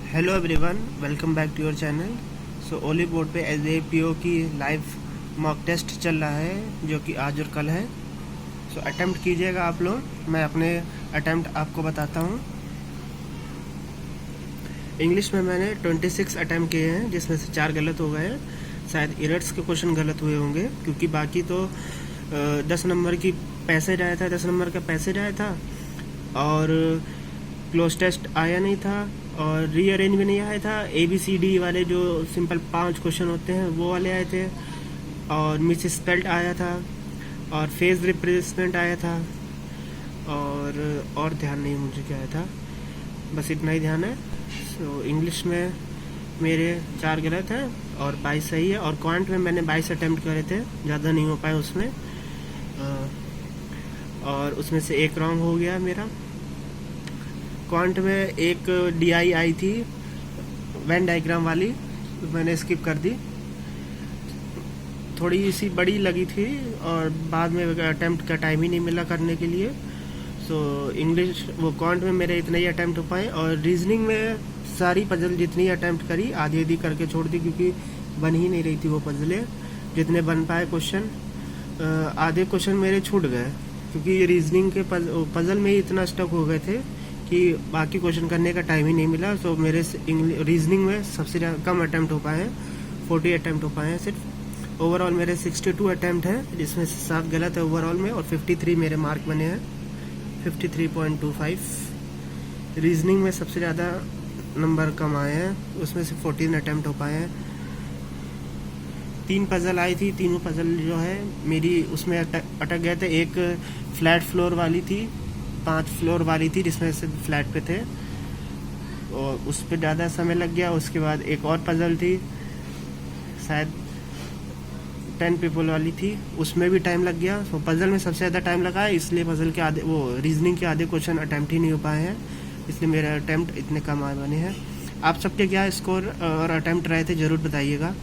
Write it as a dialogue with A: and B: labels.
A: Hello everyone, welcome back to your channel. So ओली board पे SAPO की live mock test चल रहा है जो कि आज और कल है। सो अटेम्प्ट कीजिएगा आप लोग। मैं अपने अटेम्प्ट आपको बताता हूँ। इंग्लिश में मैंने 26 अटेम्प्ट किए हैं, जिसमें से 4 गलत हो गए हैं। शायद इरर्ट्स के क्वेश्चन गलत हुए होंगे, क्योंकि बाकी तो 10 नंबर की पैसेज आया था, 10 नंबर का पैसेज आया था, और क्लोज टेस्ट आया नहीं था, और रीअरेंज भी नहीं आया था। ABCD वाले जो सिंपल 5 क्वेश्चन होते हैं वो वाले आए थे, और मिस स्पेल्ट आया था, और फेस रिप्लेसमेंट आया था, और ध्यान नहीं मुझे क्या आया था, बस इतना ही ध्यान है। सो इंग्लिश में मेरे 4 गलत हैं और 22 सही है, और क्वांट में मैंने 22 अटेम्प्ट करे थे, ज़्यादा नहीं हो पाए उसमें, और उसमें से एक रॉन्ग हो गया मेरा। क्वांट में एक DI आई थी, वेन डायग्राम वाली, तो मैंने स्किप कर दी। थोड़ी सी बड़ी लगी थी और बाद में अटेम्प्ट का टाइम ही नहीं मिला करने के लिए। सो इंग्लिश वो क्वांट में मेरे इतने ही अटेम्प्ट हो पाए, और रीजनिंग में सारी पजल जितनी अटेम्प्ट करी आधी आधी करके छोड़ दी, क्योंकि बन ही नहीं रही थी वो पजलें। जितने बन पाए क्वेश्चन, आधे क्वेश्चन मेरे छूट गए, क्योंकि रीजनिंग के पजल में ही इतना स्टक हो गए थे कि बाकी क्वेश्चन करने का टाइम ही नहीं मिला। सो मेरे रीजनिंग में सबसे कम अटेम्प्ट हो पाए हैं, 40 अटेम्प्ट हो पाए हैं सिर्फ। ओवरऑल मेरे 62 अटेम्प्ट हैं, जिसमें से 7 गलत है ओवरऑल में, और 53 मेरे मार्क बने हैं, 53.25। रीजनिंग में सबसे ज़्यादा नंबर कम आए हैं, उसमें से 14 अटेम्प्ट हो पाए हैं। 3 पजल आई थी, तीनों पजल जो है मेरी उसमें अटक गए थे। एक फ्लैट फ्लोर वाली थी, 5 फ्लोर वाली थी, जिसमें से फ्लैट पे थे, और उस पर ज़्यादा समय लग गया। उसके बाद एक और पजल थी, शायद 10 पीपल वाली थी, उसमें भी टाइम लग गया। तो पजल में सबसे ज़्यादा टाइम लगा है, इसलिए पजल के आधे रीजनिंग के आधे क्वेश्चन अटैम्प्ट ही नहीं हो पाए हैं, इसलिए मेरे अटैम्प्ट इतने कम आए बने हैं। आप सबके क्या स्कोर और अटैम्प्ट रहे थे ज़रूर बताइएगा।